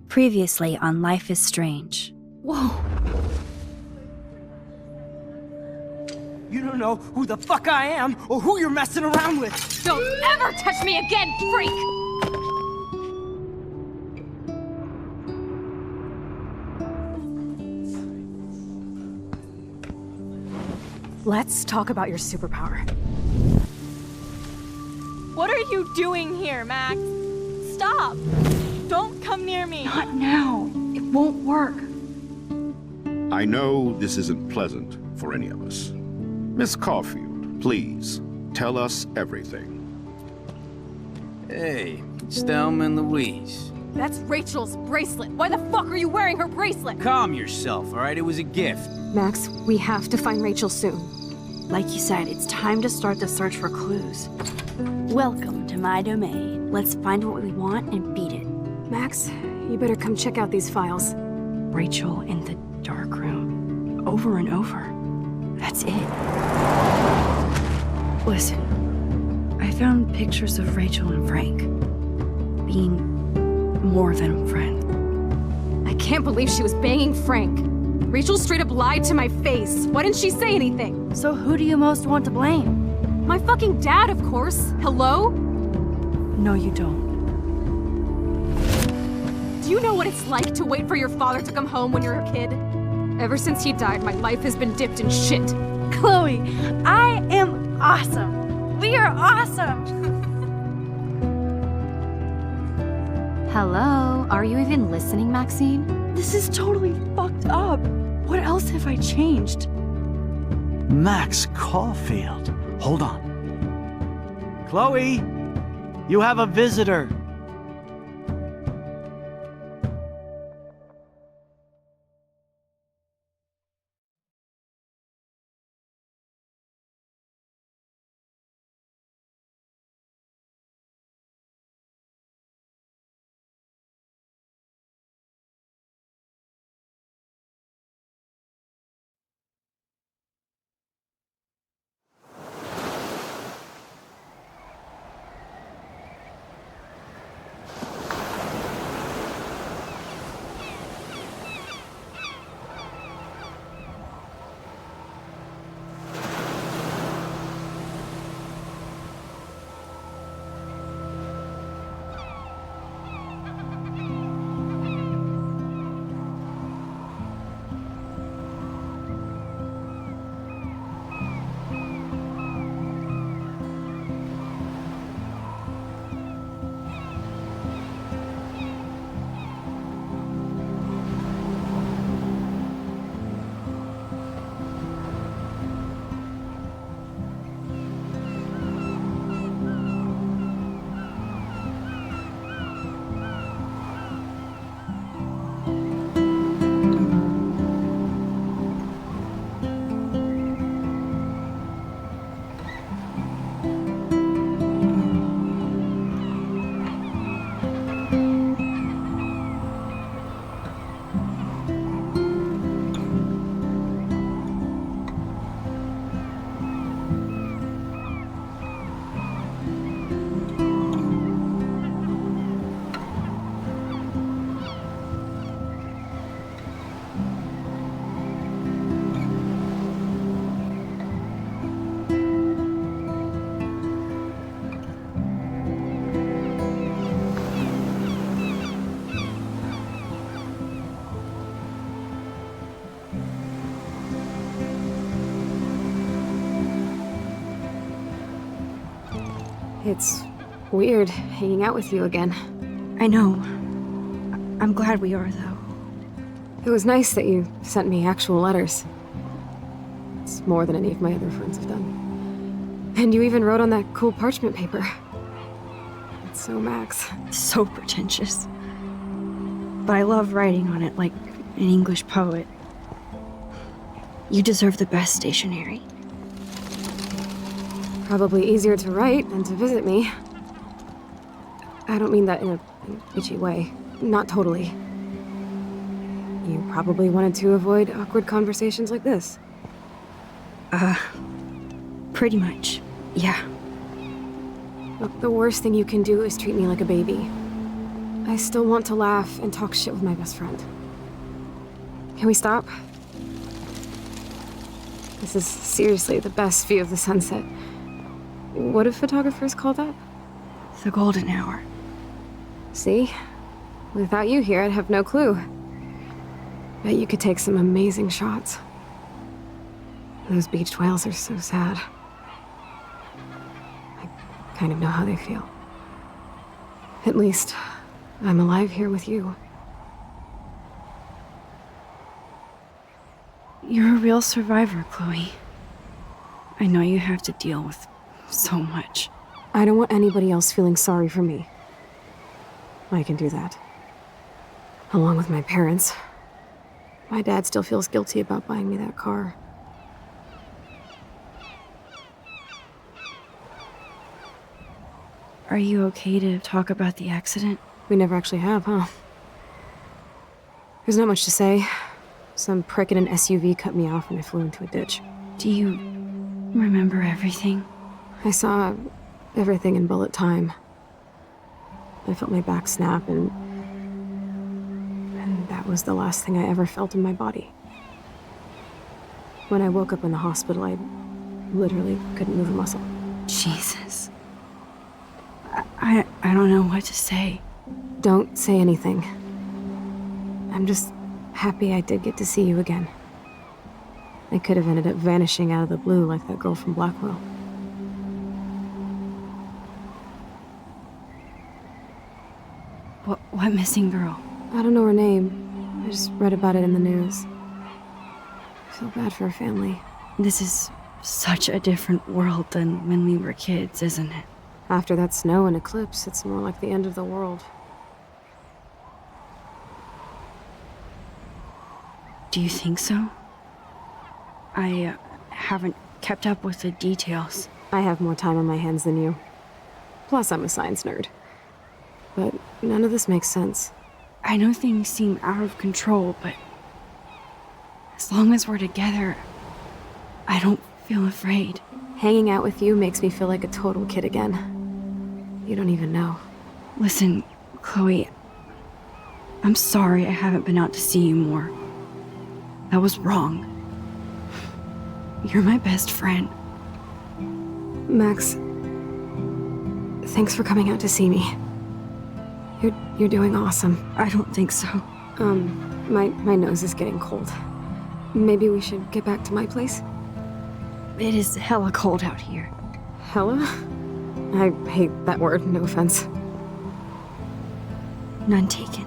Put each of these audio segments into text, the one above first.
Previously on Life is Strange. Whoa. You don't know who the fuck I am or who you're messing around with! Don't ever touch me again, freak! Let's talk about your superpower. What are you doing here, Max? Stop! Don't come near me! Not now. It won't work. I know this isn't pleasant for any of us. Miss Caulfield, please, tell us everything. Hey, it's Thelma and Louise. That's Rachel's bracelet. Why the fuck are you wearing her bracelet? Calm yourself, all right? It was a gift. Max, we have to find Rachel soon. Like you said, it's time to start the search for clues. Welcome to my domain. Let's find what we want and beat it. Max, you better come check out these files. Rachel in the dark room. Over and over. That's it. Listen, I found pictures of Rachel and Frank being more than friends. I can't believe she was banging Frank. Rachel straight up lied to my face. Why didn't she say anything? So who do you most want to blame? My fucking dad, of course. Hello? No, you don't. Do you know what it's like to wait for your father to come home when you're a kid? Ever since he died, my life has been dipped in shit. Chloe, I am awesome. We are awesome. Hello? Are you even listening, Maxine? This is totally fucked up. What else have I changed? Max Caulfield. Hold on. Chloe, you have a visitor. It's weird hanging out with you again. I know. I'm glad we are, though. It was nice that you sent me actual letters. It's more than any of my other friends have done. And you even wrote on that cool parchment paper. It so, Max. So pretentious. But I love writing on it like an English poet. You deserve the best stationery. Probably easier to write than to visit me. I don't mean that in a bitchy way. Not totally. You probably wanted to avoid awkward conversations like this. Pretty much, yeah. Look, the worst thing you can do is treat me like a baby. I still want to laugh and talk shit with my best friend. Can we stop? This is seriously the best view of the sunset. What do photographers call that? The golden hour. See? Without you here, I'd have no clue. Bet you could take some amazing shots. Those beached whales are so sad. I kind of know how they feel. At least, I'm alive here with you. You're a real survivor, Chloe. I know you have to deal with so much. I don't want anybody else feeling sorry for me. I can do that. Along with my parents. My dad still feels guilty about buying me that car. Are you okay to talk about the accident? We never actually have, huh? There's not much to say. Some prick in an SUV cut me off and I flew into a ditch. Do you remember everything? I saw everything in bullet time. I felt my back snap and that was the last thing I ever felt in my body. When I woke up in the hospital, I literally couldn't move a muscle. Jesus. I don't know what to say. Don't say anything. I'm just happy I did get to see you again. I could have ended up vanishing out of the blue like that girl from Blackwell. What missing girl? I don't know her name. I just read about it in the news. I feel bad for her family. This is such a different world than when we were kids, isn't it? After that snow and eclipse, it's more like the end of the world. Do you think so? I haven't kept up with the details. I have more time on my hands than you. Plus, I'm a science nerd. But none of this makes sense. I know things seem out of control, but as long as we're together, I don't feel afraid. Hanging out with you makes me feel like a total kid again. You don't even know. Listen, Chloe, I'm sorry I haven't been out to see you more. That was wrong. You're my best friend. Max, thanks for coming out to see me. You're doing awesome. I don't think so. My nose is getting cold. Maybe we should get back to my place? It is hella cold out here. Hella? I hate that word, no offense. None taken.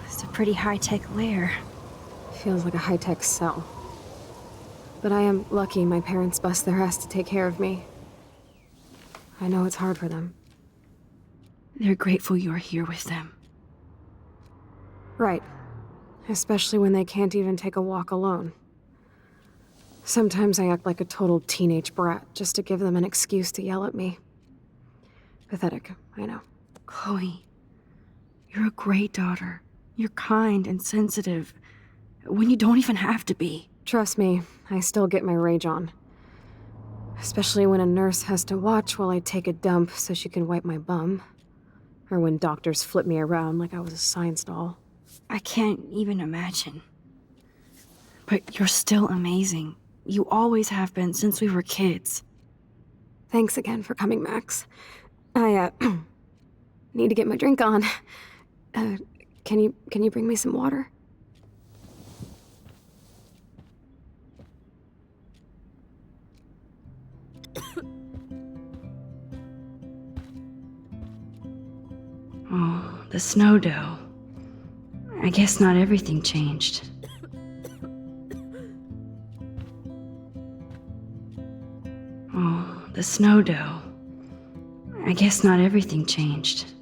It's a pretty high-tech lair. Feels like a high-tech cell. But I am lucky my parents bust their ass to take care of me. I know it's hard for them. They're grateful you're here with them. Right. Especially when they can't even take a walk alone. Sometimes I act like a total teenage brat just to give them an excuse to yell at me. Pathetic, I know. Chloe, you're a great daughter. You're kind and sensitive. when you don't even have to be. Trust me, I still get my rage on. Especially when a nurse has to watch while I take a dump so she can wipe my bum. Or when doctors flip me around like I was a science doll. I can't even imagine. But you're still amazing. You always have been since we were kids. Thanks again for coming, Max. I, need to get my drink on. Can you bring me some water? Oh, the snow dough. I guess not everything changed. Oh, the snow dough. I guess not everything changed.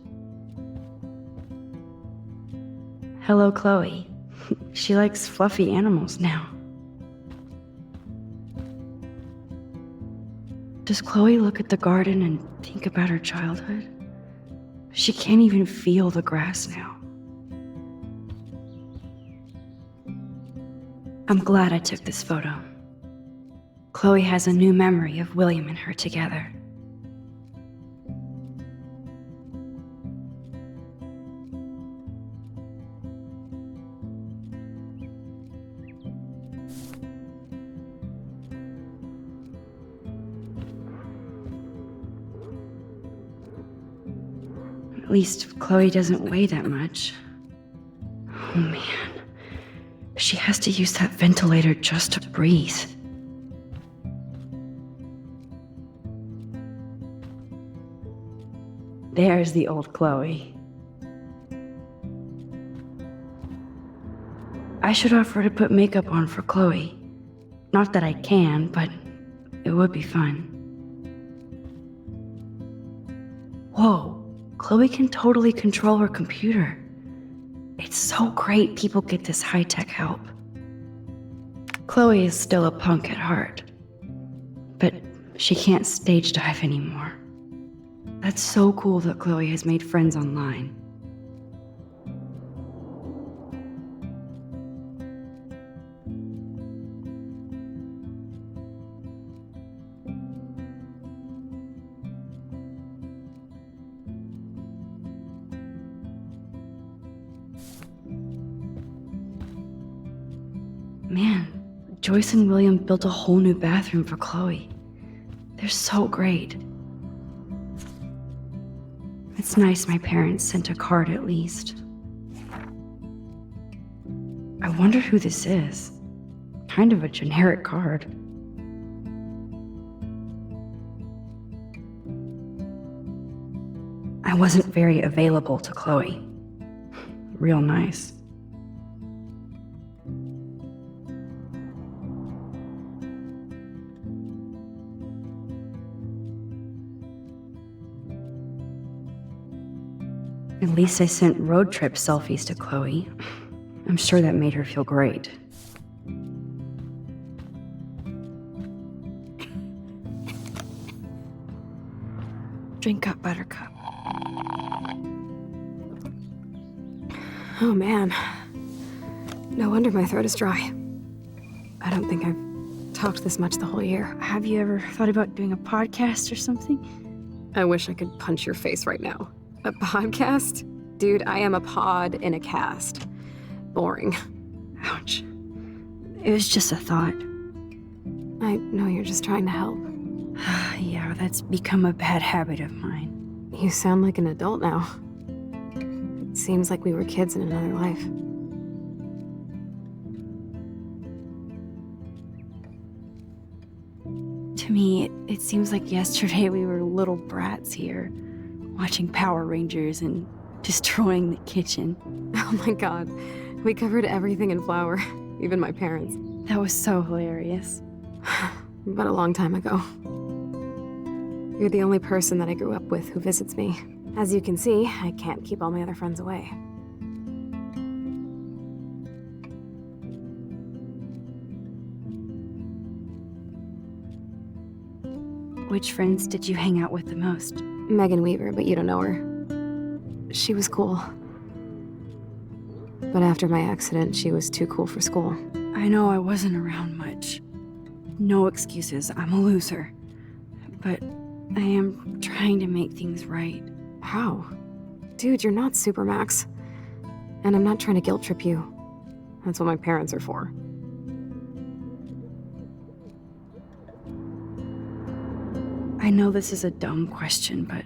Hello, Chloe. She likes fluffy animals now. Does Chloe look at the garden and think about her childhood? She can't even feel the grass now. I'm glad I took this photo. Chloe has a new memory of William and her together. At least Chloe doesn't weigh that much. Oh man. She has to use that ventilator just to breathe. There's the old Chloe. I should offer to put makeup on for Chloe. Not that I can, but it would be fun. Whoa, Chloe can totally control her computer. It's so great people get this high-tech help. Chloe is still a punk at heart, but she can't stage dive anymore. That's so cool that Chloe has made friends online. Man, Joyce and William built a whole new bathroom for Chloe. They're so great. It's nice my parents sent a card at least. I wonder who this is. Kind of a generic card. I wasn't very available to Chloe. Real nice. At least I sent road trip selfies to Chloe. I'm sure that made her feel great. Drink up, Buttercup. Oh man. No wonder my throat is dry. I don't think I've talked this much the whole year. Have you ever thought about doing a podcast or something? I wish I could punch your face right now. A podcast? Dude, I am a pod in a cast. Boring. Ouch. It was just a thought. I know you're just trying to help. Yeah, that's become a bad habit of mine. You sound like an adult now. It seems like we were kids in another life. To me, it seems like yesterday we were little brats here, watching Power Rangers and destroying the kitchen. Oh my god. We covered everything in flour, even my parents. That was so hilarious. But a long time ago. You're the only person that I grew up with who visits me. As you can see, I can't keep all my other friends away. Which friends did you hang out with the most? Megan Weaver, but you don't know her. She was cool. But after my accident, she was too cool for school. I know I wasn't around much. No excuses, I'm a loser. But I am trying to make things right. How? Dude, you're not Supermax. And I'm not trying to guilt trip you. That's what my parents are for. I know this is a dumb question, but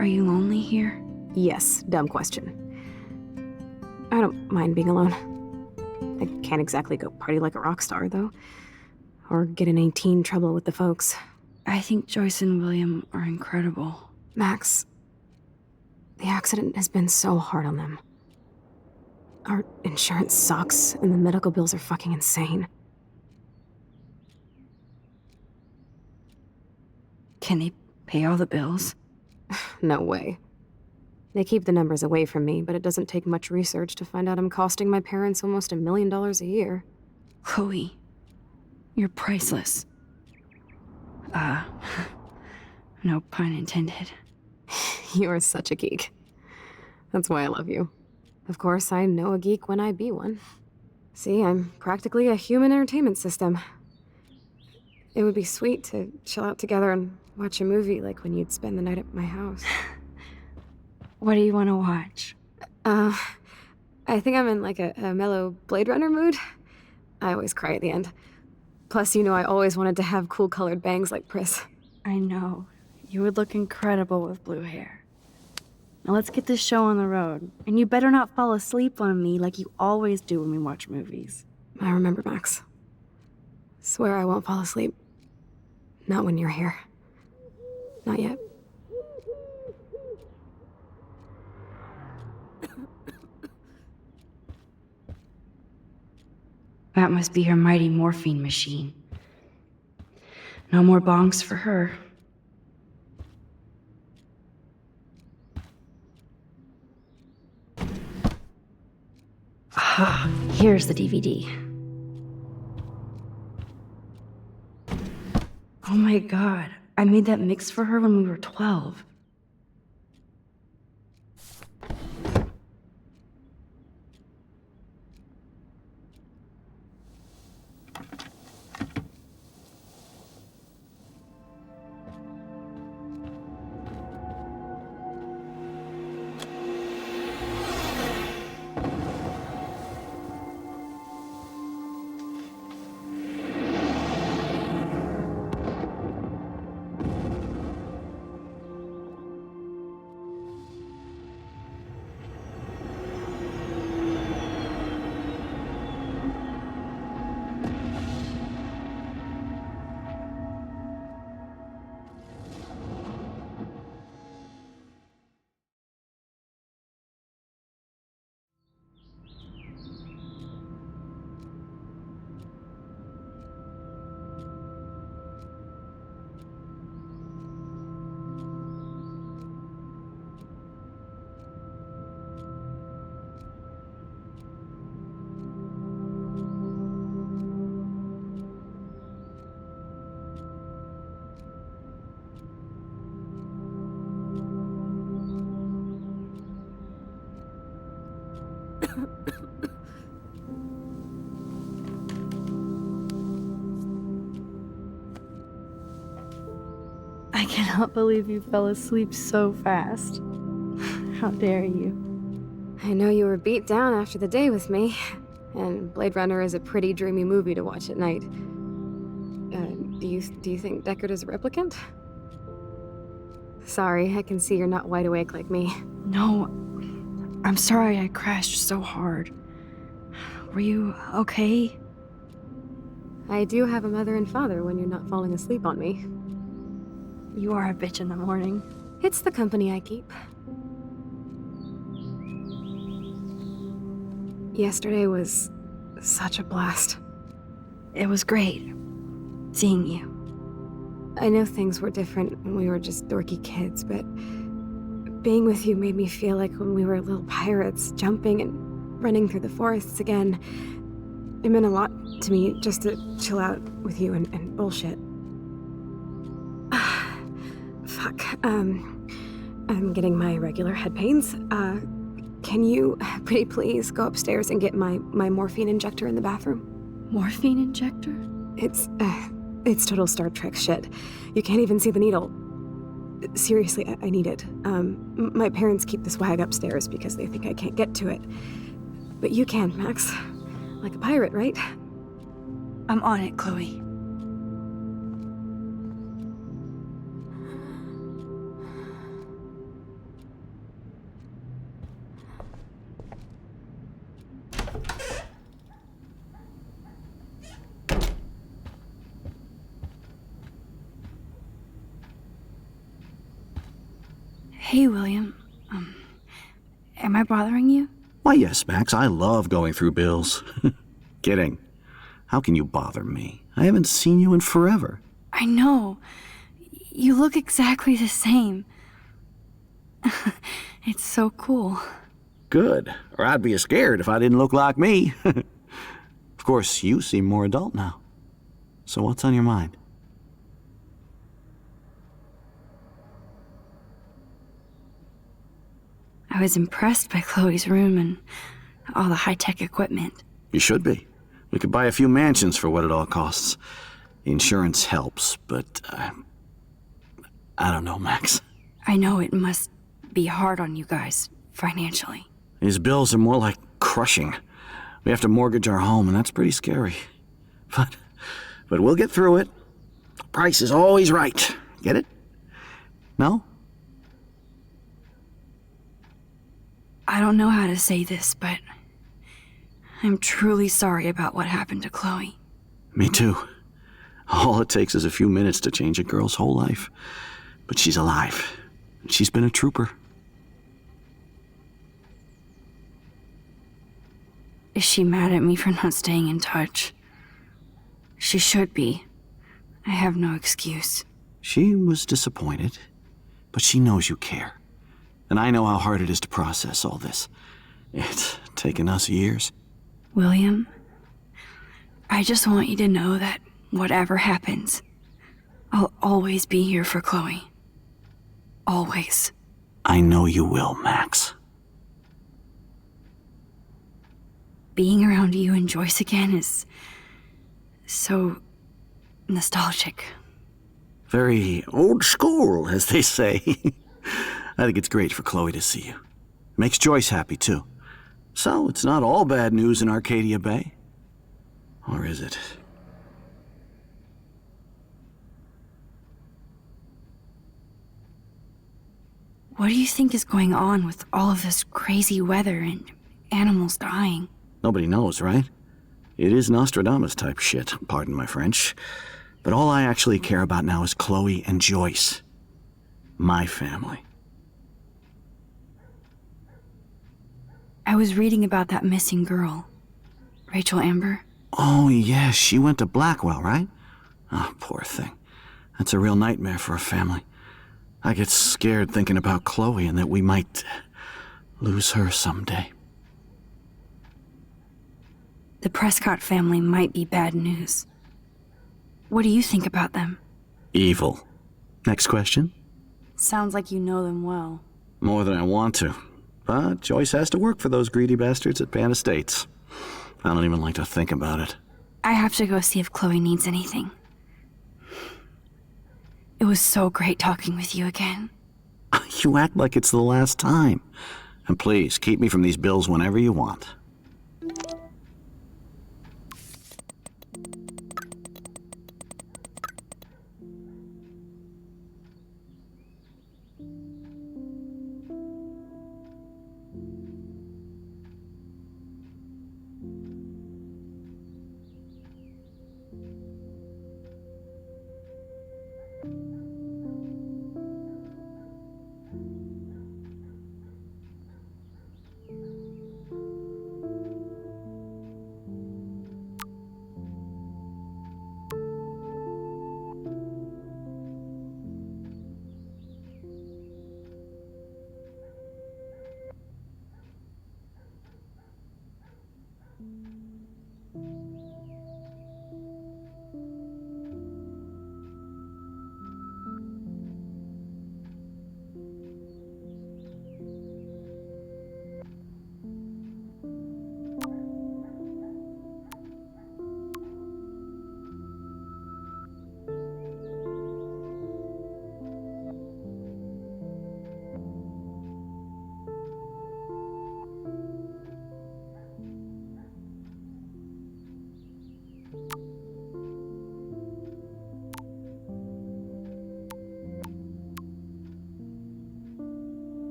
are you lonely here? Yes, dumb question. I don't mind being alone. I can't exactly go party like a rock star, though. Or get in any teen trouble with the folks. I think Joyce and William are incredible. Max, the accident has been so hard on them. Our insurance sucks, and the medical bills are fucking insane. Can they pay all the bills? No way. They keep the numbers away from me, but it doesn't take much research to find out I'm costing my parents almost $1 million a year. Chloe, you're priceless. No pun intended. You are such a geek. That's why I love you. Of course, I know a geek when I be one. See, I'm practically a human entertainment system. It would be sweet to chill out together and watch a movie like when you'd spend the night at my house. What do you want to watch? I think I'm in like a mellow Blade Runner mood. I always cry at the end. Plus, you know I always wanted to have cool colored bangs like Pris. I know. You would look incredible with blue hair. Now let's get this show on the road. And you better not fall asleep on me like you always do when we watch movies. I remember, Max. Swear I won't fall asleep. Not when you're here. Not yet. That must be her mighty morphine machine. No more bongs for her. Ah, here's the DVD. Oh my god, I made that mix for her when we were 12. I cannot believe you fell asleep so fast. How dare you? I know you were beat down after the day with me, and Blade Runner is a pretty dreamy movie to watch at night. Do you think Deckard is a replicant? Sorry, I can see you're not wide awake like me. No, I'm sorry I crashed so hard. Were you okay? I do have a mother and father when you're not falling asleep on me. You are a bitch in the morning. It's the company I keep. Yesterday was such a blast. It was great seeing you. I know things were different when we were just dorky kids, but being with you made me feel like when we were little pirates, jumping and running through the forests again. It meant a lot to me just to chill out with you and bullshit. Fuck. I'm getting my regular head pains. Can you, pretty please, go upstairs and get my morphine injector in the bathroom? Morphine injector? It's total Star Trek shit. You can't even see the needle. Seriously, I need it. My parents keep the swag upstairs because they think I can't get to it. But you can, Max. Like a pirate, right? I'm on it, Chloe. Hey, William. Am I bothering you? Why, yes, Max. I love going through bills. Kidding. How can you bother me? I haven't seen you in forever. I know. You look exactly the same. It's so cool. Good. Or I'd be scared if I didn't look like me. Of course, you seem more adult now. So what's on your mind? I was impressed by Chloe's room and all the high-tech equipment. You should be. We could buy a few mansions for what it all costs. Insurance helps, but I don't know, Max. I know it must be hard on you guys, financially. These bills are more like crushing. We have to mortgage our home, and that's pretty scary. But we'll get through it. Price is always right. Get it? No? I don't know how to say this, but I'm truly sorry about what happened to Chloe. Me too. All it takes is a few minutes to change a girl's whole life. But she's alive. She's been a trooper. Is she mad at me for not staying in touch? She should be. I have no excuse. She was disappointed, but she knows you care. And I know how hard it is to process all this. It's taken us years. William, I just want you to know that whatever happens, I'll always be here for Chloe. Always. I know you will, Max. Being around you and Joyce again is so nostalgic. Very old school, as they say. I think it's great for Chloe to see you. Makes Joyce happy, too. So, it's not all bad news in Arcadia Bay. Or is it? What do you think is going on with all of this crazy weather and animals dying? Nobody knows, right? It is Nostradamus-type shit, pardon my French. But all I actually care about now is Chloe and Joyce. My family. I was reading about that missing girl, Rachel Amber. Oh, yeah, she went to Blackwell, right? Oh, poor thing. That's a real nightmare for a family. I get scared thinking about Chloe and that we might lose her someday. The Prescott family might be bad news. What do you think about them? Evil. Next question? Sounds like you know them well. More than I want to. But Joyce has to work for those greedy bastards at Pan Estates. I don't even like to think about it. I have to go see if Chloe needs anything. It was so great talking with you again. You act like it's the last time. And please, keep me from these bills whenever you want.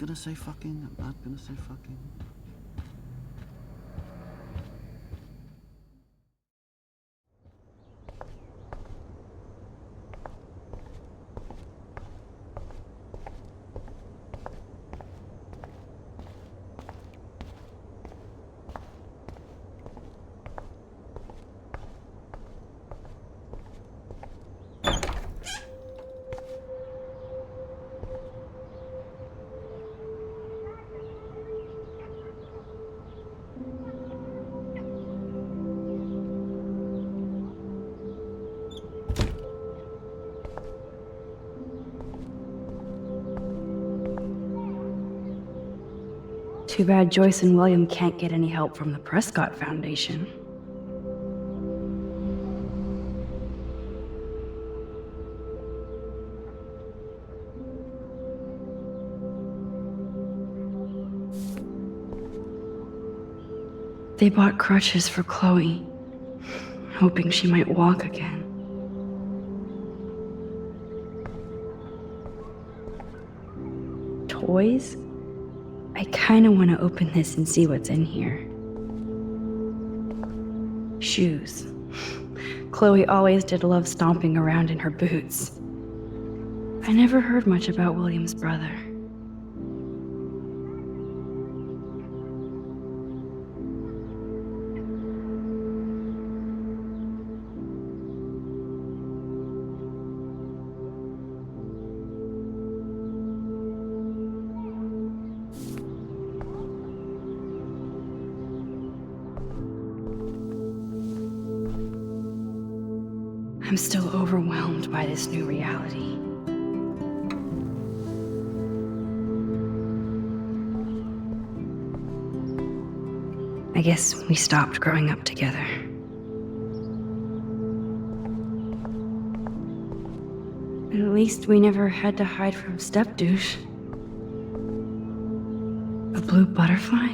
gonna say fucking. I'm not gonna say fucking. Too bad Joyce and William can't get any help from the Prescott Foundation. They bought crutches for Chloe, hoping she might walk again. Toys? I kinda wanna open this and see what's in here. Shoes. Chloe always did love stomping around in her boots. I never heard much about William's brother. I'm still overwhelmed by this new reality. I guess we stopped growing up together. But at least we never had to hide from step-douche. A blue butterfly?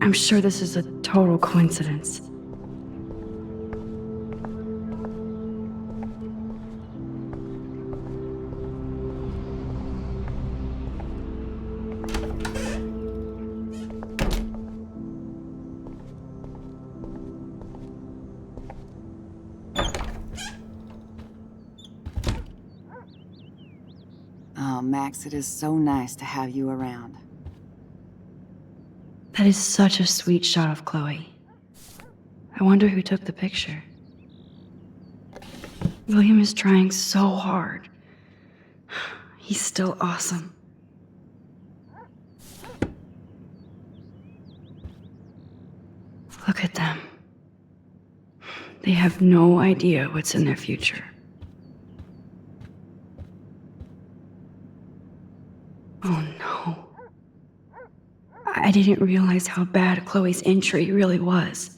I'm sure this is a total coincidence. Oh, Max, it is so nice to have you around. That is such a sweet shot of Chloe. I wonder who took the picture. William is trying so hard. He's still awesome. Look at them. They have no idea what's in their future. Oh no. I didn't realize how bad Chloe's injury really was.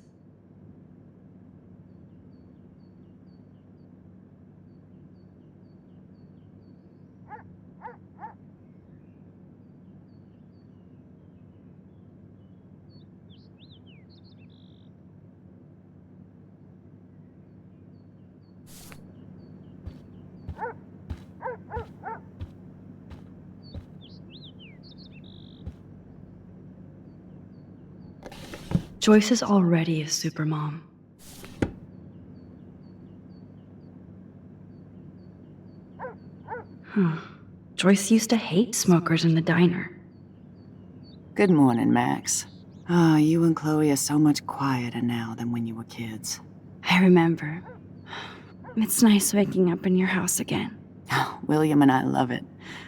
Joyce is already a supermom. Joyce used to hate smokers in the diner. Good morning, Max. Ah, you and Chloe are so much quieter now than when you were kids. I remember. It's nice waking up in your house again. Oh, William and I love it.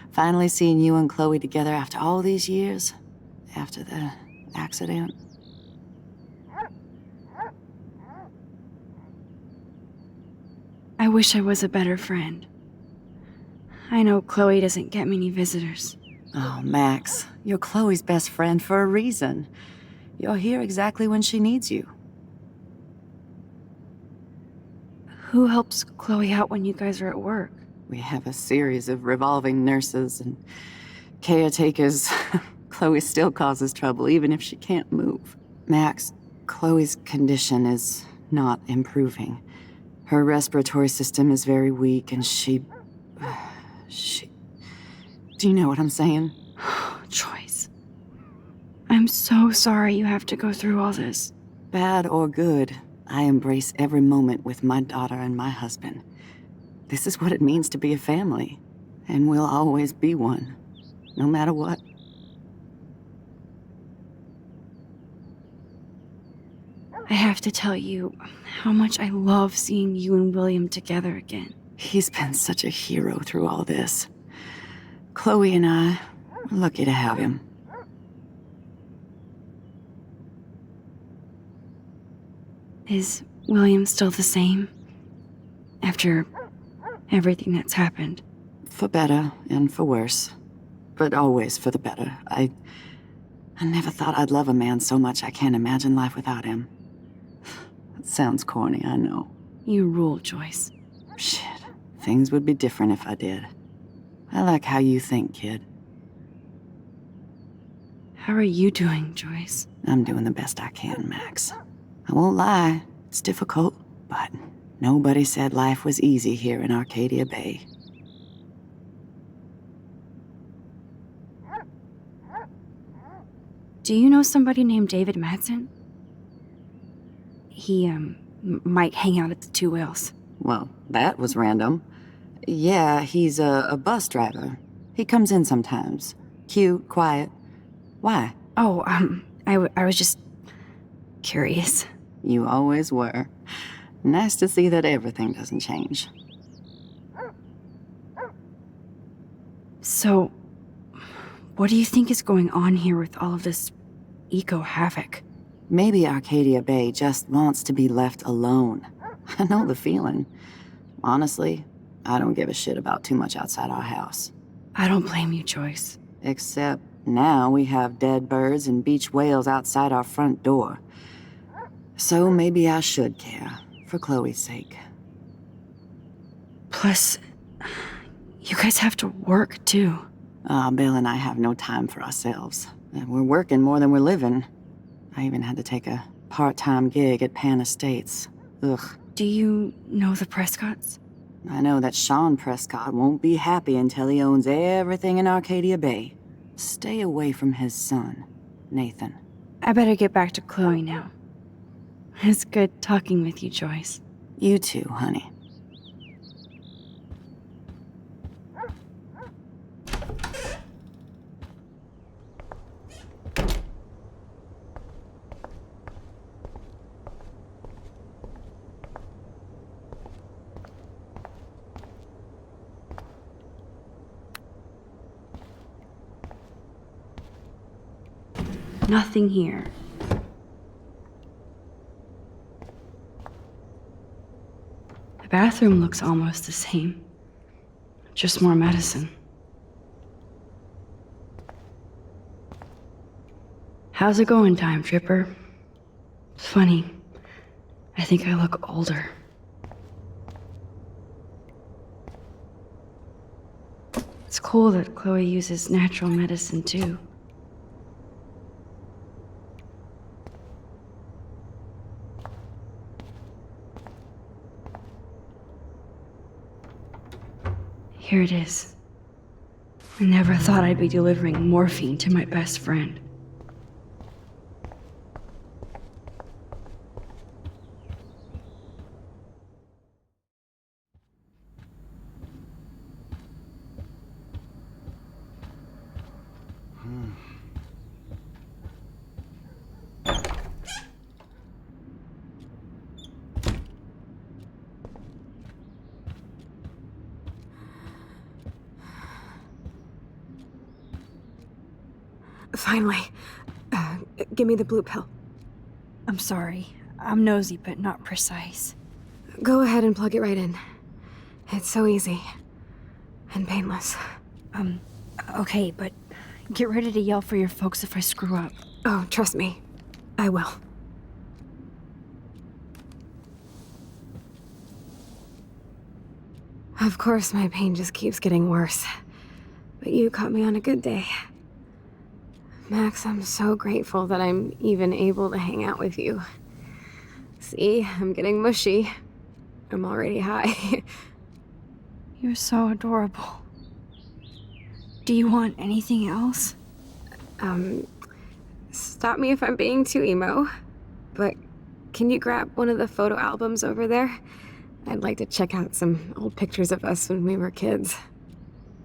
Finally seeing you and Chloe together after all these years. After the accident. I wish I was a better friend. I know Chloe doesn't get many visitors. Oh, Max, you're Chloe's best friend for a reason. You're here exactly when she needs you. Who helps Chloe out when you guys are at work? We have a series of revolving nurses and caretakers. Chloe still causes trouble, even if she can't move. Max, Chloe's condition is not improving. Her respiratory system is very weak, and she... Do you know what I'm saying? I'm so sorry you have to go through all this. Bad or good, I embrace every moment with my daughter and my husband. This is what it means to be a family, and we'll always be one, no matter what. I have to tell you how much I love seeing you and William together again. He's been such a hero through all this. Chloe and I are lucky to have him. Is William still the same? After everything that's happened? For better and for worse. But always for the better. I never thought I'd love a man so much I can't imagine life without him. That sounds corny, I know. You rule, Joyce. Shit. Things would be different if I did. I like how you think, kid. How are you doing, Joyce? I'm doing the best I can, Max. I won't lie, it's difficult, but nobody said life was easy here in Arcadia Bay. Do you know somebody named David Madsen? He, might hang out at the Two Whales. Well, that was random. Yeah, he's a bus driver. He comes in sometimes. Cute, quiet. Why? Oh, I was just curious. You always were. Nice to see that everything doesn't change. So, what do you think is going on here with all of this eco-havoc? Maybe Arcadia Bay just wants to be left alone. I know the feeling. Honestly, I don't give a shit about too much outside our house. I don't blame you, Joyce. Except now we have dead birds and beach whales outside our front door. So maybe I should care, for Chloe's sake. Plus, you guys have to work, too. Bill and I have no time for ourselves. We're working more than we're living. I even had to take a part-time gig at Pan Estates. Ugh. Do you know the Prescotts? I know that Sean Prescott won't be happy until he owns everything in Arcadia Bay. Stay away from his son, Nathan. I better get back to Chloe now. It's good talking with you, Joyce. You too, honey. Nothing here. The bathroom looks almost the same. Just more medicine. How's it going, Time Tripper? It's funny. I think I look older. It's cool that Chloe uses natural medicine, too. Here it is. I never thought I'd be delivering morphine to my best friend. Finally. Give me the blue pill. I'm sorry. I'm nosy, but not precise. Go ahead and plug it right in. It's so easy. And painless. Okay, but get ready to yell for your folks if I screw up. Oh, trust me. I will. Of course, my pain just keeps getting worse. But you caught me on a good day. Max, I'm so grateful that I'm even able to hang out with you. See, I'm getting mushy. I'm already high. You're so adorable. Do you want anything else? Stop me if I'm being too emo, but can you grab one of the photo albums over there? I'd like to check out some old pictures of us when we were kids.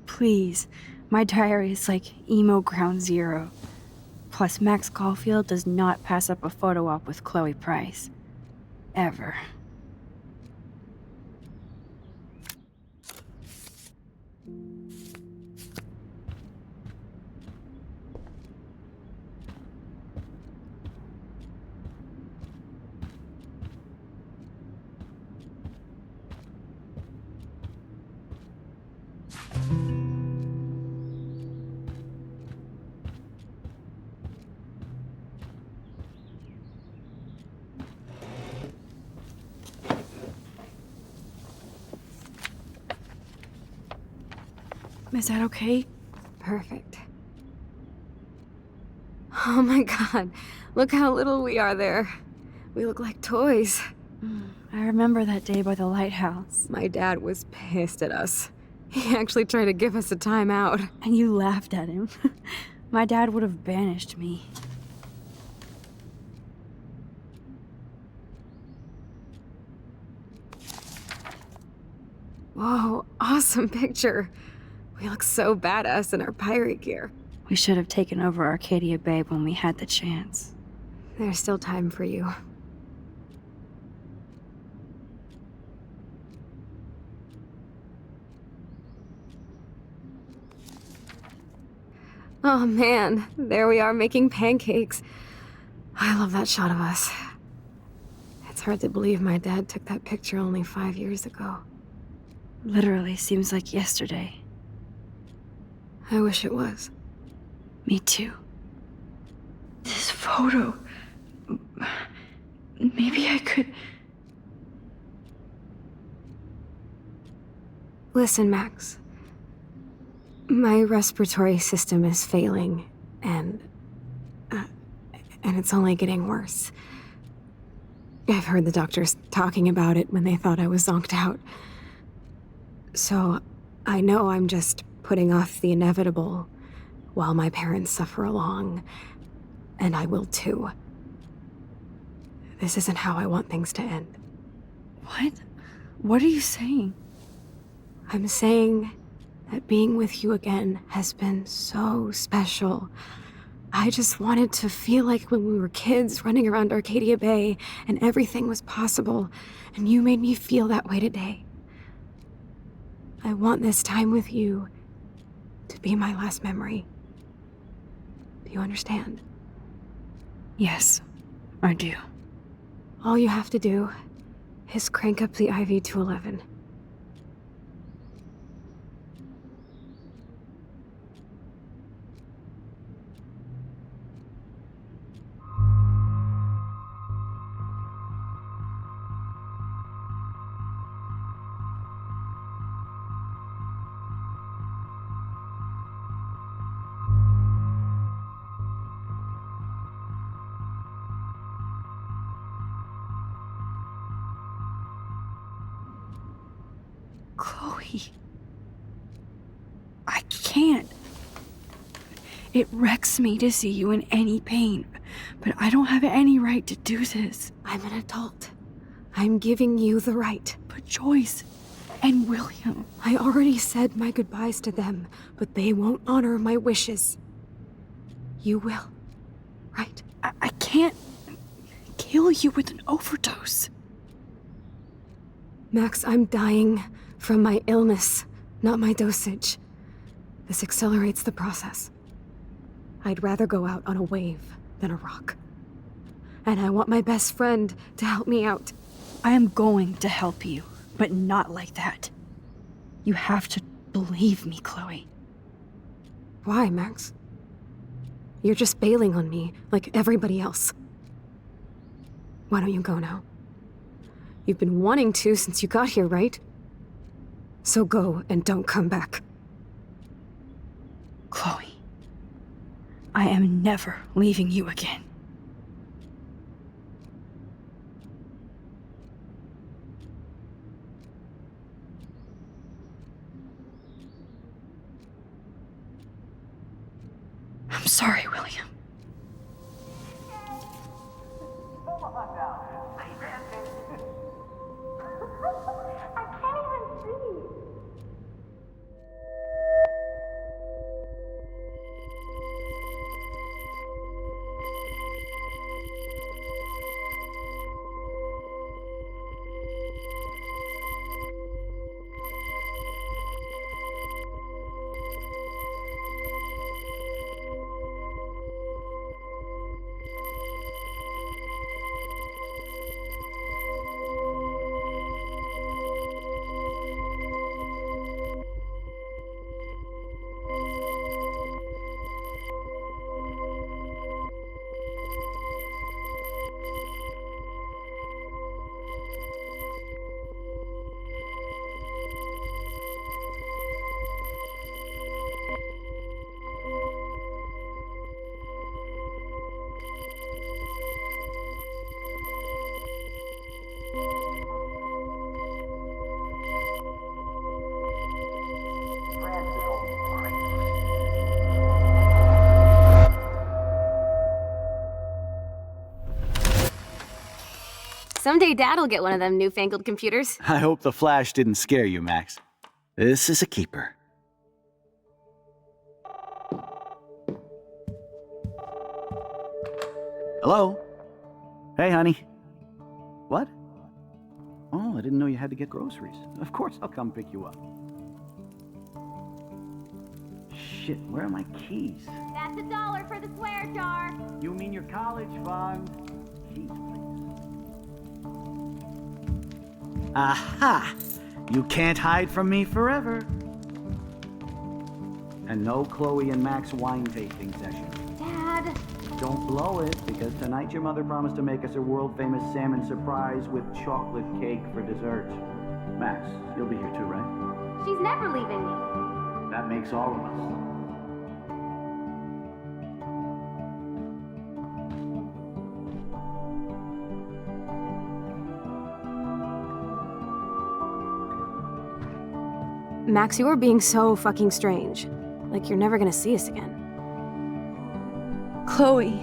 Please. My diary is like emo ground zero. Plus, Max Caulfield does not pass up a photo op with Chloe Price. Ever. Is that okay? Perfect. Oh my god, look how little we are there. We look like toys. I remember that day by the lighthouse. My dad was pissed at us. He actually tried to give us a timeout. And you laughed at him. My dad would have banished me. Whoa, awesome picture. We look so badass in our pirate gear. We should have taken over Arcadia Bay when we had the chance. There's still time for you. Oh man, there we are making pancakes. I love that shot of us. It's hard to believe my dad took that picture only 5 years ago. Literally seems like yesterday. I wish it was. Me too. This photo... Maybe I could... Listen, Max. My respiratory system is failing, and it's only getting worse. I've heard the doctors talking about it when they thought I was zonked out. So, I know I'm just putting off the inevitable while my parents suffer along, and I will too. This isn't how I want things to end. What? What are you saying? I'm saying that being with you again has been so special. I just wanted to feel like when we were kids running around Arcadia Bay and everything was possible, and you made me feel that way today. I want this time with you to be my last memory. Do you understand? Yes, I do. All you have to do is crank up the IV to 11. Chloe. I can't. It wrecks me to see you in any pain, but I don't have any right to do this. I'm an adult. I'm giving you the right. But Joyce and William... I already said my goodbyes to them, but they won't honor my wishes. You will, right? I can't kill you with an overdose. Max, I'm dying from my illness, not my dosage. This accelerates the process. I'd rather go out on a wave than a rock. And I want my best friend to help me out. I am going to help you, but not like that. You have to believe me, Chloe. Why, Max? You're just bailing on me like everybody else. Why don't you go now? You've been wanting to since you got here, right? So go and don't come back. Chloe, I am never leaving you again. I'm sorry, William. Someday Dad'll get one of them newfangled computers. I hope the flash didn't scare you, Max. This is a keeper. Hello? Hey, honey. What? Oh, I didn't know you had to get groceries. Of course I'll come pick you up. Shit, where are my keys? That's $1 for the swear jar. You mean your college fund? Keys, please. Aha! You can't hide from me forever. And no Chloe and Max wine tasting session. Dad. Don't blow it, because tonight your mother promised to make us a world-famous salmon surprise with chocolate cake for dessert. Max, you'll be here too, right? She's never leaving me. That makes all of us. Max, you are being so fucking strange. Like you're never gonna see us again. Chloe,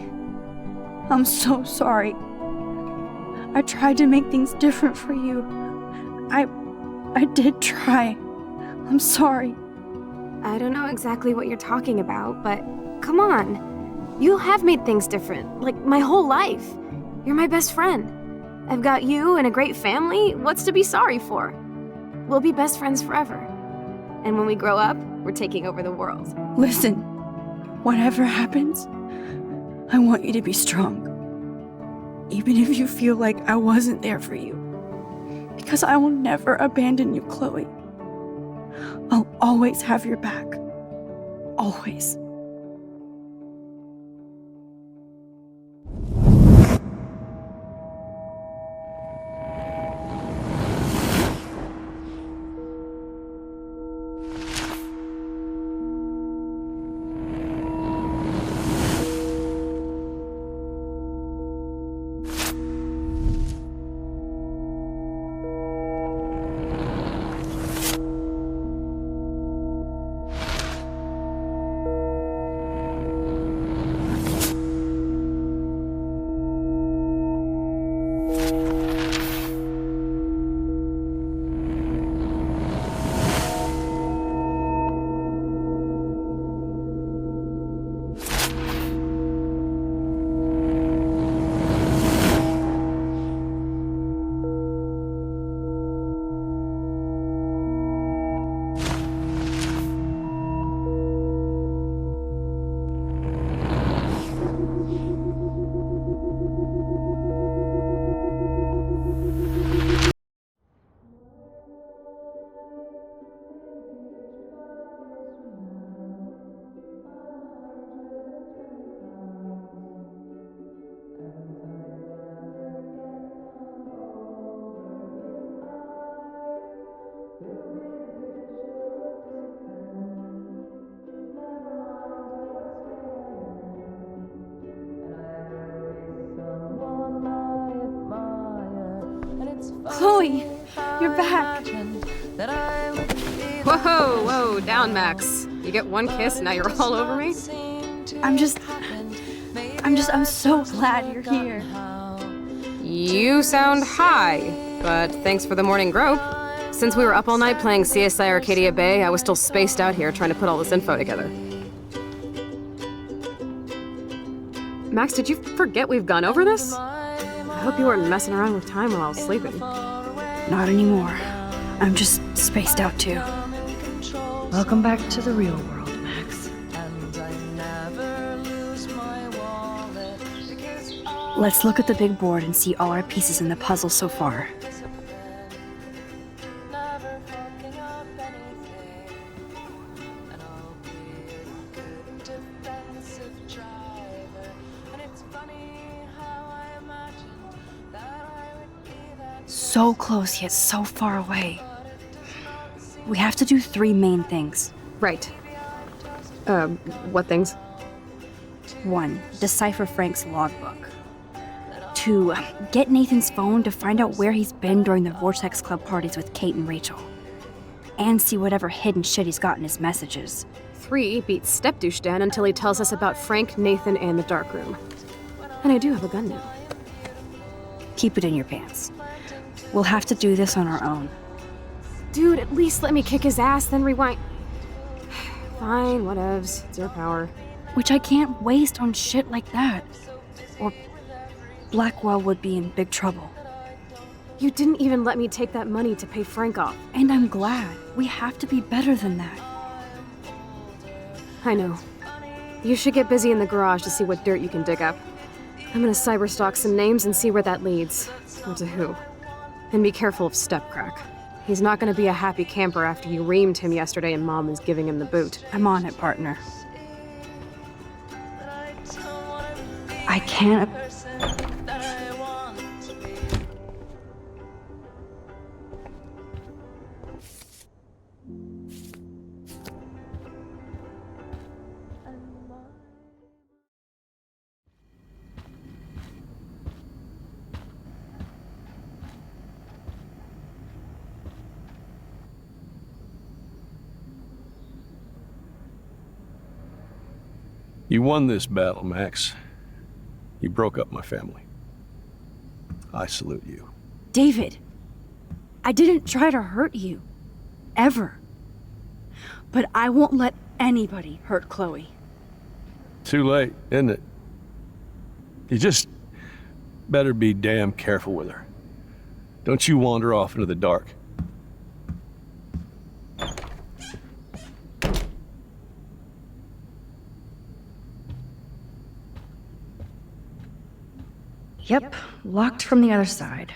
I'm so sorry. I tried to make things different for you. I did try. I'm sorry. I don't know exactly what you're talking about, but come on. You have made things different, like my whole life. You're my best friend. I've got you and a great family. What's to be sorry for? We'll be best friends forever. And when we grow up, we're taking over the world. Listen, whatever happens, I want you to be strong. Even if you feel like I wasn't there for you. Because I will never abandon you, Chloe. I'll always have your back. Always. Chloe, you're back. Whoa, down, Max. You get one kiss, now you're all over me? I'm so glad you're here. You sound high, but thanks for the morning grope. Since we were up all night playing CSI Arcadia Bay, I was still spaced out here trying to put all this info together. Max, did you forget we've gone over this? I hope you weren't messing around with time while I was sleeping. Not anymore. I'm just spaced out too. Welcome back to the real world, Max. Let's look at the big board and see all our pieces in the puzzle so far. So close yet so far away. We have to do 3 main things. Right. What things? 1. Decipher Frank's logbook. 2. Get Nathan's phone to find out where he's been during the Vortex Club parties with Kate and Rachel. And see whatever hidden shit he's got in his messages. 3. Beat Stepdouche Dan until he tells us about Frank, Nathan, and the dark room. And I do have a gun now. Keep it in your pants. We'll have to do this on our own. Dude, at least let me kick his ass, then rewind. Fine, whatevs. It's your power. Which I can't waste on shit like that. Or Blackwell would be in big trouble. You didn't even let me take that money to pay Frank off. And I'm glad. We have to be better than that. I know. You should get busy in the garage to see what dirt you can dig up. I'm gonna cyberstalk some names and see where that leads. Or to who. And be careful of Stepcrack. He's not gonna be a happy camper after you reamed him yesterday and Mom is giving him the boot. I'm on it, partner. I can't... You won this battle, Max. You broke up my family. I salute you. David, I didn't try to hurt you. Ever. But I won't let anybody hurt Chloe. Too late, isn't it? You just better be damn careful with her. Don't you wander off into the dark. Yep, locked from the other side.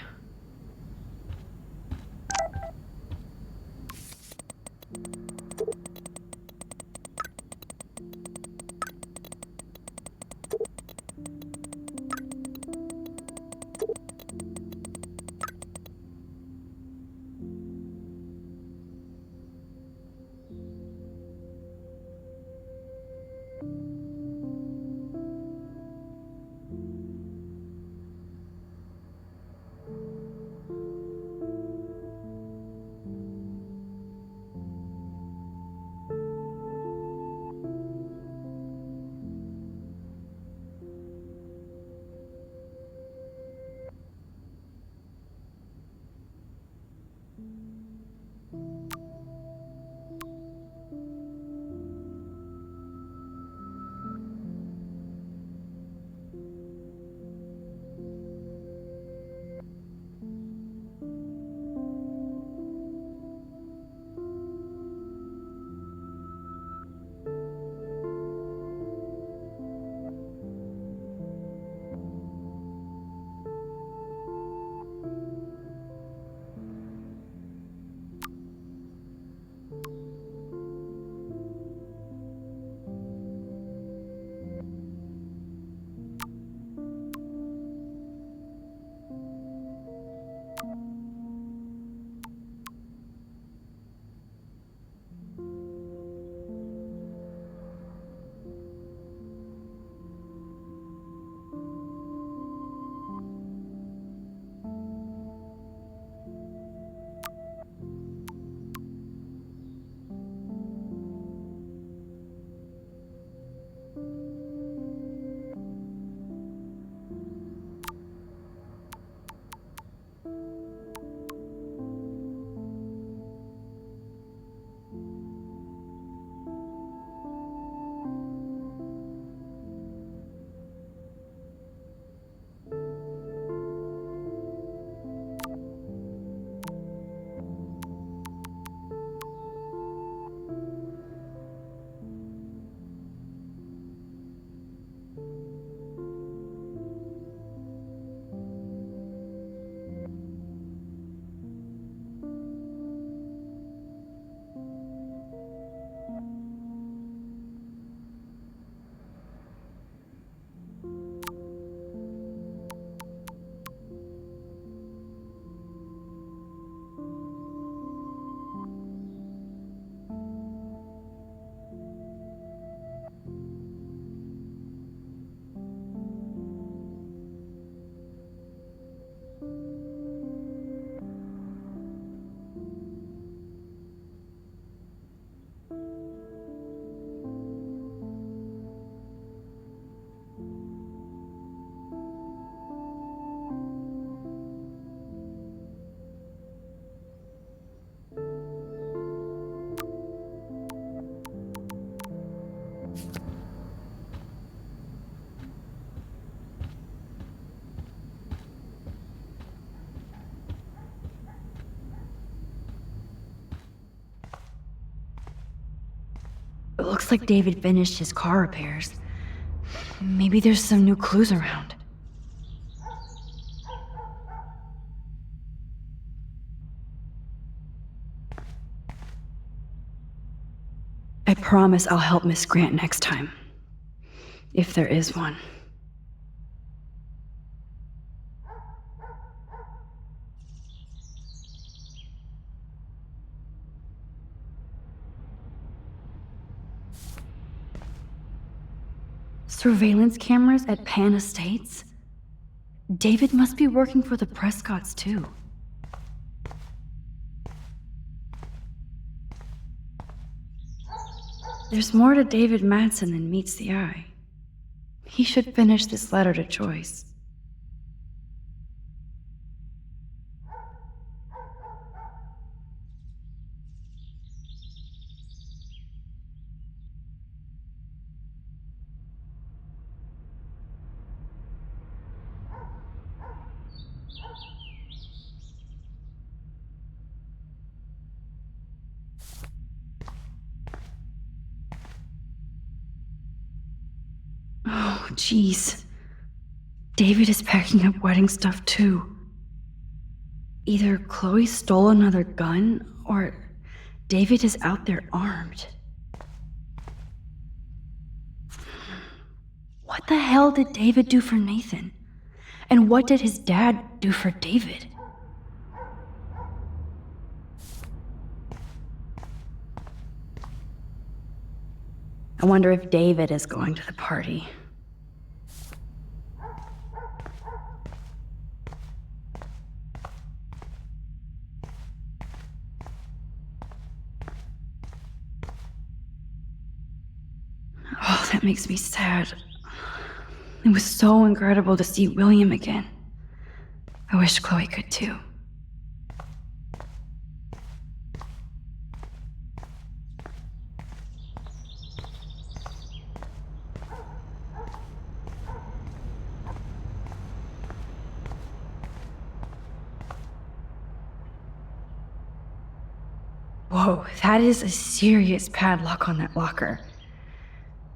It looks like David finished his car repairs. Maybe there's some new clues around. I promise I'll help Miss Grant next time. If there is one. Surveillance cameras at Pan Estates? David must be working for the Prescotts, too. There's more to David Madsen than meets the eye. He should finish this letter to Joyce. Oh, jeez. David is packing up wedding stuff too. Either Chloe stole another gun, or David is out there armed. What the hell did David do for Nathan? And what did his dad do for David? I wonder if David is going to the party. Oh, that makes me sad. It was so incredible to see William again. I wish Chloe could too. Whoa, that is a serious padlock on that locker.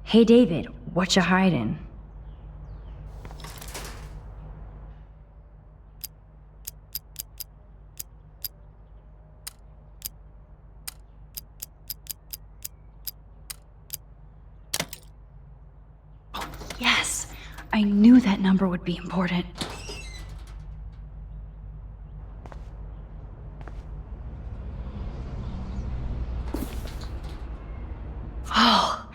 Hey, David, what you hiding? Oh, yes! I knew that number would be important. Oh,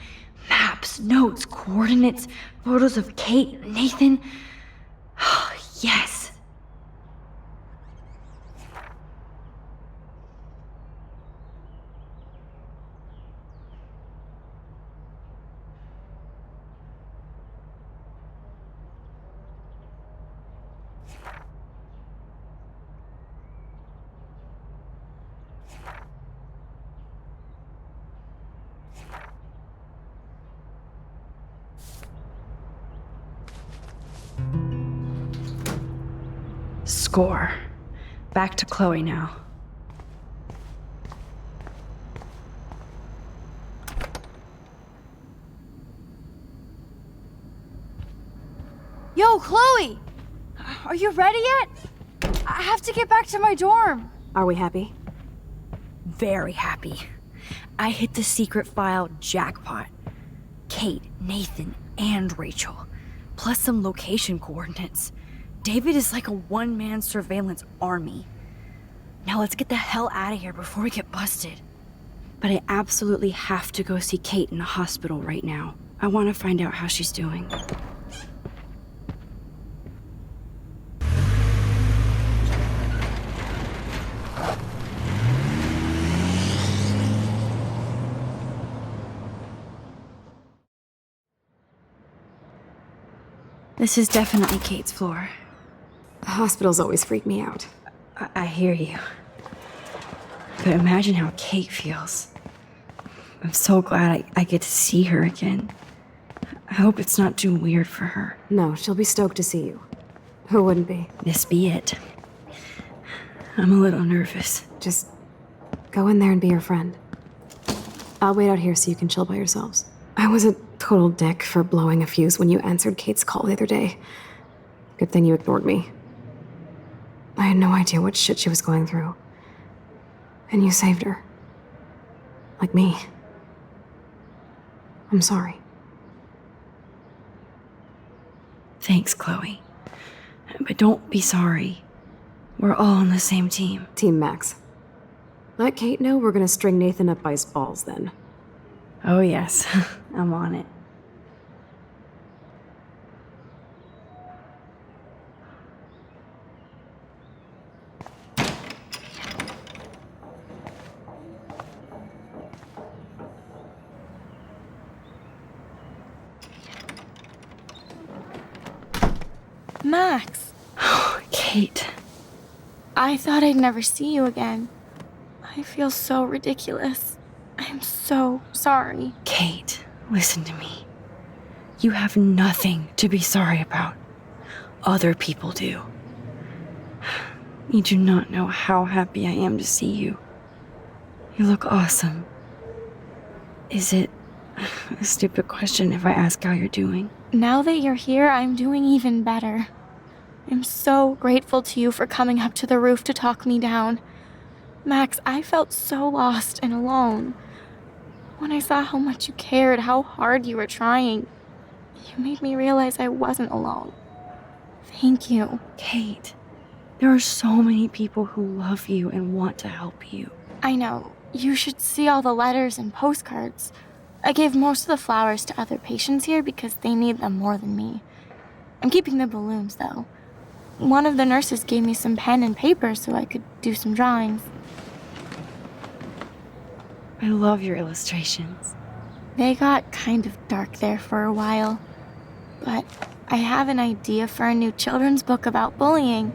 maps, notes, coordinates, photos of Kate, Nathan. Oh, yes. Score. Back to Chloe now. Yo, Chloe! Are you ready yet? I have to get back to my dorm. Are we happy? Very happy. I hit the secret file jackpot. Kate, Nathan, and Rachel. Plus some location coordinates. David is like a one-man surveillance army. Now let's get the hell out of here before we get busted. But I absolutely have to go see Kate in the hospital right now. I want to find out how she's doing. This is definitely Kate's floor. Hospitals always freak me out. I hear you. But imagine how Kate feels. I'm so glad I get to see her again. I hope it's not too weird for her. No, she'll be stoked to see you. Who wouldn't be? This be it. I'm a little nervous. Just go in there and be your friend. I'll wait out here so you can chill by yourselves. I was a total dick for blowing a fuse when you answered Kate's call the other day. Good thing you ignored me. I had no idea what shit she was going through. And you saved her. Like me. I'm sorry. Thanks, Chloe. But don't be sorry. We're all on the same team. Team Max. Let Kate know we're gonna string Nathan up by his balls then. Oh yes, I'm on it. Max, Kate. I thought I'd never see you again. I feel so ridiculous. I'm so sorry. Kate, listen to me. You have nothing to be sorry about. Other people do. You do not know how happy I am to see you. You look awesome. Is it a stupid question if I ask how you're doing? Now that you're here, I'm doing even better. I'm so grateful to you for coming up to the roof to talk me down. Max, I felt so lost and alone. When I saw how much you cared, how hard you were trying, you made me realize I wasn't alone. Thank you. Kate, there are so many people who love you and want to help you. I know. You should see all the letters and postcards. I gave most of the flowers to other patients here because they need them more than me. I'm keeping the balloons, though. One of the nurses gave me some pen and paper so I could do some drawings. I love your illustrations. They got kind of dark there for a while. But I have an idea for a new children's book about bullying.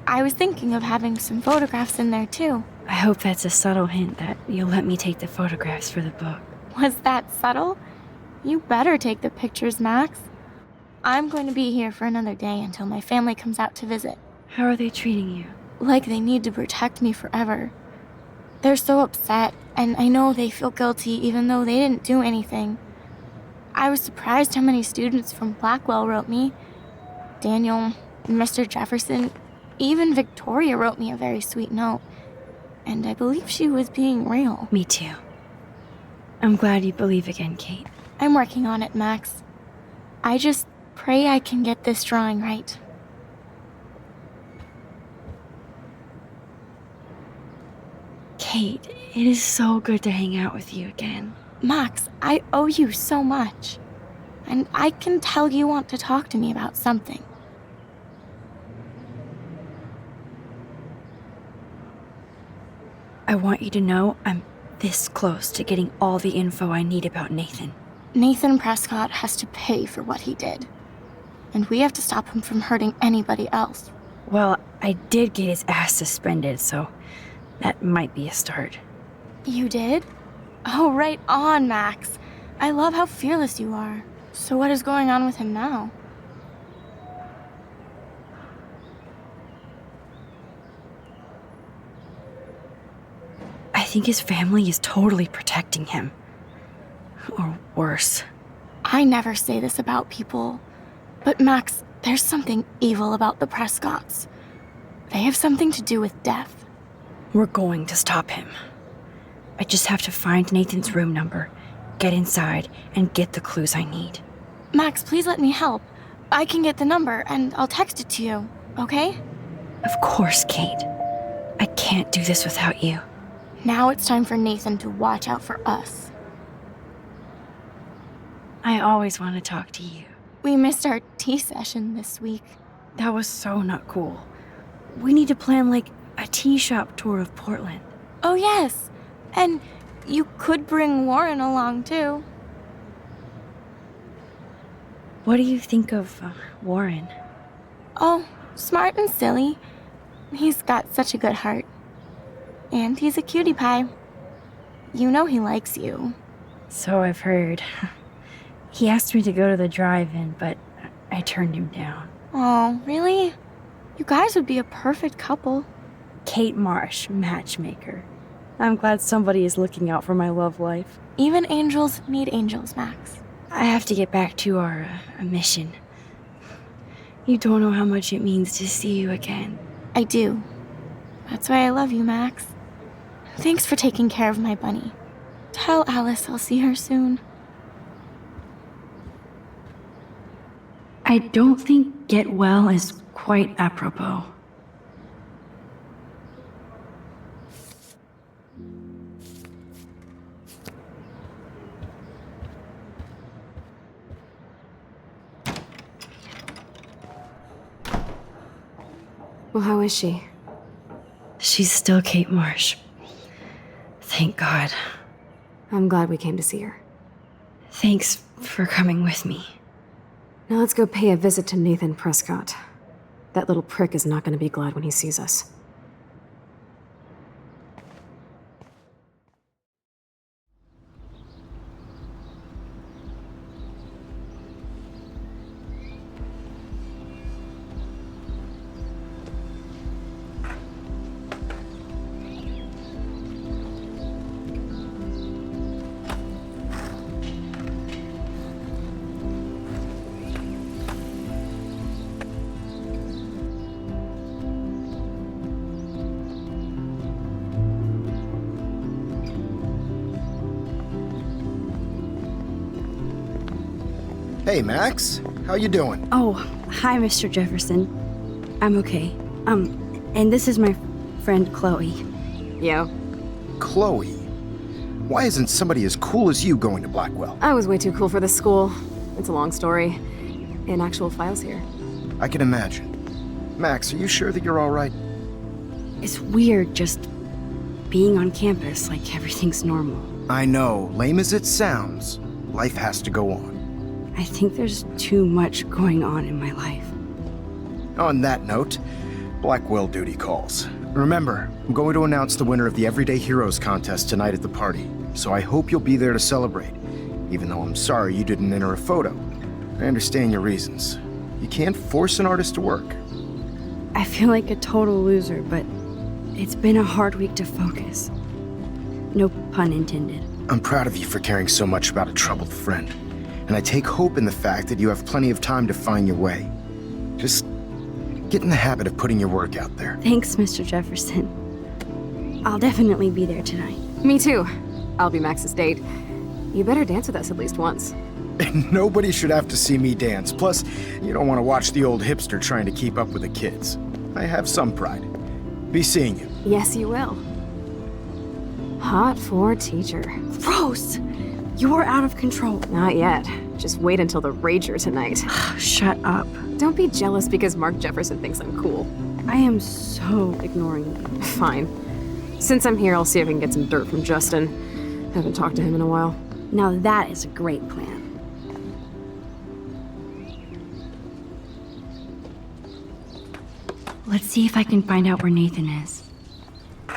I was thinking of having some photographs in there, too. I hope that's a subtle hint that you'll let me take the photographs for the book. Was that subtle? You better take the pictures, Max. I'm going to be here for another day until my family comes out to visit. How are they treating you? Like they need to protect me forever. They're so upset, and I know they feel guilty even though they didn't do anything. I was surprised how many students from Blackwell wrote me. Daniel, Mr. Jefferson, even Victoria wrote me a very sweet note. And I believe she was being real. Me too. I'm glad you believe again, Kate. I'm working on it, Max. I just pray I can get this drawing right. Kate, it is so good to hang out with you again. Max, I owe you so much. And I can tell you want to talk to me about something. I want you to know I'm this close to getting all the info I need about Nathan. Nathan Prescott has to pay for what he did. And we have to stop him from hurting anybody else. Well, I did get his ass suspended, so that might be a start. You did? Oh, right on, Max. I love how fearless you are. So what is going on with him now? I think his family is totally protecting him. Or worse. I never say this about people. But Max, there's something evil about the Prescotts. They have something to do with death. We're going to stop him. I just have to find Nathan's room number, get inside, and get the clues I need. Max, please let me help. I can get the number, and I'll text it to you, okay? Of course, Kate. I can't do this without you. Now it's time for Nathan to watch out for us. I always want to talk to you. We missed our tea session this week. That was so not cool. We need to plan, like, a tea shop tour of Portland. Oh, yes. And you could bring Warren along, too. What do you think of Warren? Oh, smart and silly. He's got such a good heart. And he's a cutie pie. You know he likes you. So I've heard. He asked me to go to the drive-in, but I turned him down. Oh, really? You guys would be a perfect couple. Kate Marsh, matchmaker. I'm glad somebody is looking out for my love life. Even angels need angels, Max. I have to get back to our mission. You don't know how much it means to see you again. I do. That's why I love you, Max. Thanks for taking care of my bunny. Tell Alice I'll see her soon. I don't think get well is quite apropos. Well, how is she? She's still Kate Marsh. Thank God. I'm glad we came to see her. Thanks for coming with me. Now let's go pay a visit to Nathan Prescott. That little prick is not going to be glad when he sees us. Hey, Max. How you doing? Oh, hi, Mr. Jefferson. I'm okay. And this is my friend Chloe. Yo. Chloe. Why isn't somebody as cool as you going to Blackwell? I was way too cool for this school. It's a long story. In actual files here. I can imagine. Max, are you sure that you're all right? It's weird just being on campus like everything's normal. I know. Lame as it sounds, life has to go on. I think there's too much going on in my life. On that note, Blackwell duty calls. Remember, I'm going to announce the winner of the Everyday Heroes contest tonight at the party, so I hope you'll be there to celebrate, even though I'm sorry you didn't enter a photo. I understand your reasons. You can't force an artist to work. I feel like a total loser, but it's been a hard week to focus. No pun intended. I'm proud of you for caring so much about a troubled friend, and I take hope in the fact that you have plenty of time to find your way. Just get in the habit of putting your work out there. Thanks, Mr. Jefferson. I'll definitely be there tonight. Me too. I'll be Max's date. You better dance with us at least once. Nobody should have to see me dance. Plus, you don't want to watch the old hipster trying to keep up with the kids. I have some pride. Be seeing you. Yes, you will. Hot for teacher. Gross! You're out of control. Not yet. Just wait until the rager tonight. Shut up. Don't be jealous because Mark Jefferson thinks I'm cool. I am so ignoring you. Fine. Since I'm here, I'll see if I can get some dirt from Justin. Haven't talked to him in a while. Now that is a great plan. Let's see if I can find out where Nathan is. Hey,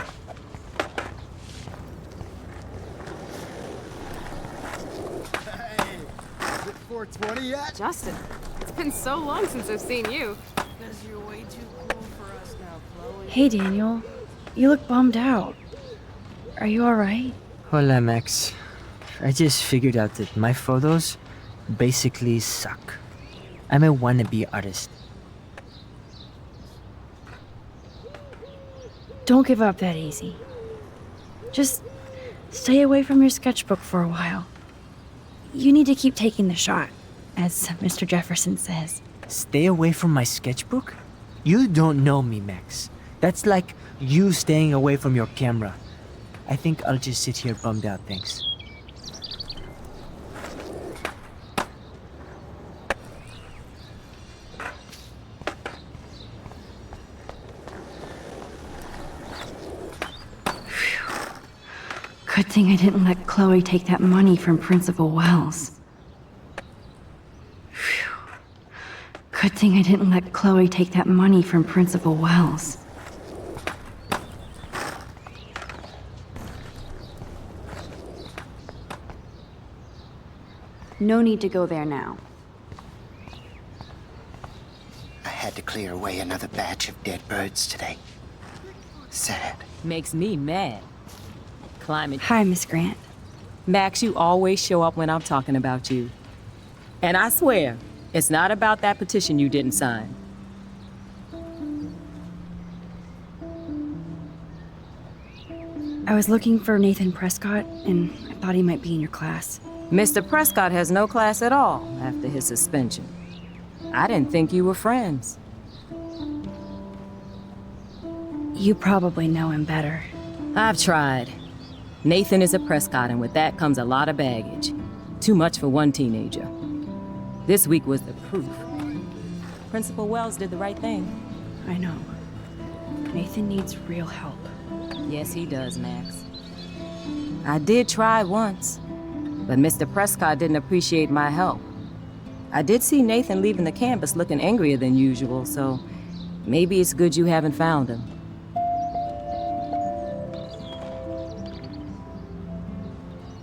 is it 420 yet? Justin, it's been so long since I've seen you. Because you're way too cool for us now, Chloe. Hey, Daniel. You look bummed out. Are you alright? Hola, Max. I just figured out that my photos basically suck. I'm a wannabe artist. Don't give up that easy. Just stay away from your sketchbook for a while. You need to keep taking the shot, as Mr. Jefferson says. Stay away from my sketchbook? You don't know me, Max. That's like you staying away from your camera. I think I'll just sit here bummed out, thanks. Good thing I didn't let Chloe take that money from Principal Wells. Phew. Good thing I didn't let Chloe take that money from Principal Wells. No need to go there now. I had to clear away another batch of dead birds today. Sad. Makes me mad. climate. Hi, Miss Grant. Max, you always show up when I'm talking about you. And I swear, it's not about that petition you didn't sign. I was looking for Nathan Prescott, and I thought he might be in your class. Mr. Prescott has no class at all after his suspension. I didn't think you were friends. You probably know him better. I've tried. Nathan is a Prescott, and with that comes a lot of baggage. Too much for one teenager. This week was the proof. Principal Wells did the right thing. I know. Nathan needs real help. Yes, he does, Max. I did try once, but Mr. Prescott didn't appreciate my help. I did see Nathan leaving the campus looking angrier than usual, so maybe it's good you haven't found him.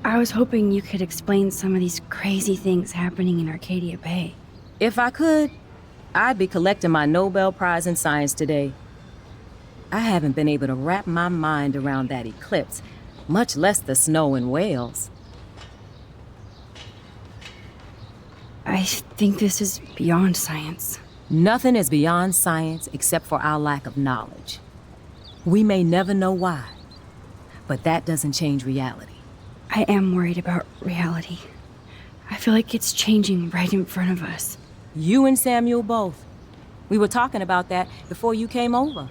I was hoping you could explain some of these crazy things happening in Arcadia Bay. If I could, I'd be collecting my Nobel Prize in Science today. I haven't been able to wrap my mind around that eclipse, much less the snow in Wales. I think this is beyond science. Nothing is beyond science except for our lack of knowledge. We may never know why, but that doesn't change reality. I am worried about reality. I feel like it's changing right in front of us. You and Samuel both. We were talking about that before you came over.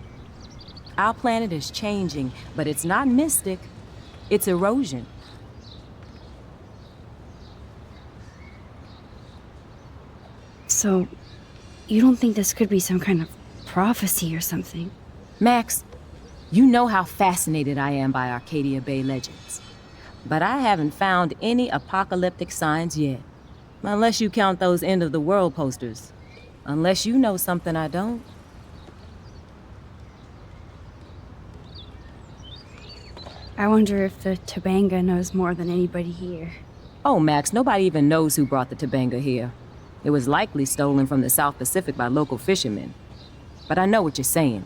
Our planet is changing, but it's not mystic. It's erosion. So, you don't think this could be some kind of prophecy or something? Max, you know how fascinated I am by Arcadia Bay legends. But I haven't found any apocalyptic signs yet. Unless you count those end-of-the-world posters. Unless you know something I don't. I wonder if the Tobanga knows more than anybody here. Oh, Max, nobody even knows who brought the Tobanga here. It was likely stolen from the South Pacific by local fishermen. But I know what you're saying.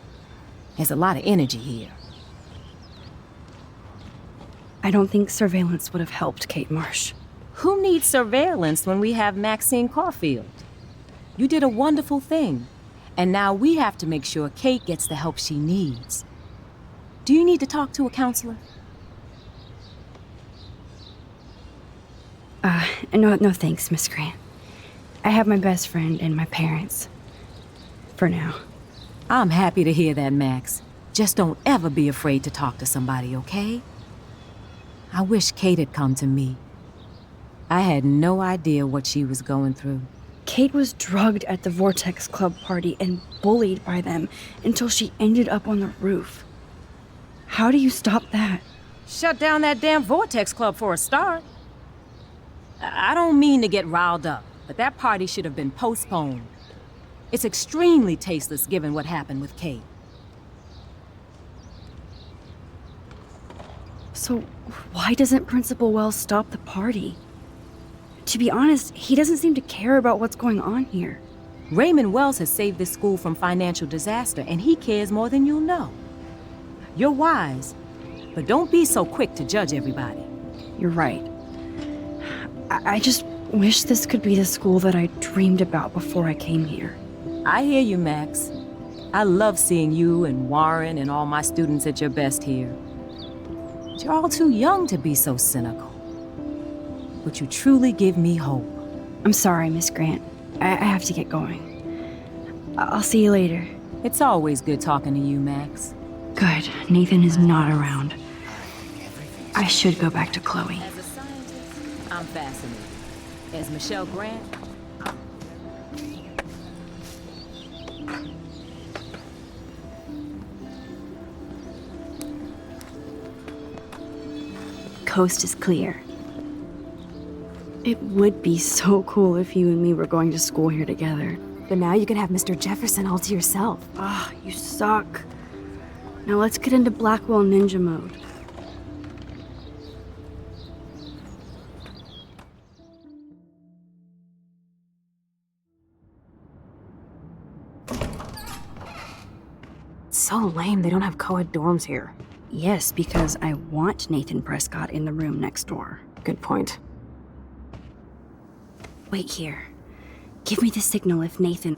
There's a lot of energy here. I don't think surveillance would have helped Kate Marsh. Who needs surveillance when we have Maxine Caulfield? You did a wonderful thing. And now we have to make sure Kate gets the help she needs. Do you need to talk to a counselor? No thanks, Miss Grant. I have my best friend and my parents. For now. I'm happy to hear that, Max. Just don't ever be afraid to talk to somebody, okay? I wish Kate had come to me. I had no idea what she was going through. Kate was drugged at the Vortex Club party and bullied by them until she ended up on the roof. How do you stop that? Shut down that damn Vortex Club for a start. I don't mean to get riled up, but that party should have been postponed. It's extremely tasteless given what happened with Kate. So, why doesn't Principal Wells stop the party? To be honest, he doesn't seem to care about what's going on here. Raymond Wells has saved this school from financial disaster, and he cares more than you'll know. You're wise, but don't be so quick to judge everybody. You're right. I just wish this could be the school that I dreamed about before I came here. I hear you, Max. I love seeing you and Warren and all my students at your best here. But you're all too young to be so cynical. But you truly give me hope. I'm sorry, Miss Grant. I have to get going. I'll see you later. It's always good talking to you, Max. Good. Nathan is not around. I should go back to Chloe. As a scientist, I'm fascinated. As Michelle Grant, Coast is clear. It would be so cool if you and me were going to school here together. But now you can have Mr. Jefferson all to yourself. Ah, you suck. Now let's get into Blackwell Ninja mode. It's so lame they don't have co-ed dorms here. Yes, because I want Nathan Prescott in the room next door. Good point. Wait here. Give me the signal if Nathan...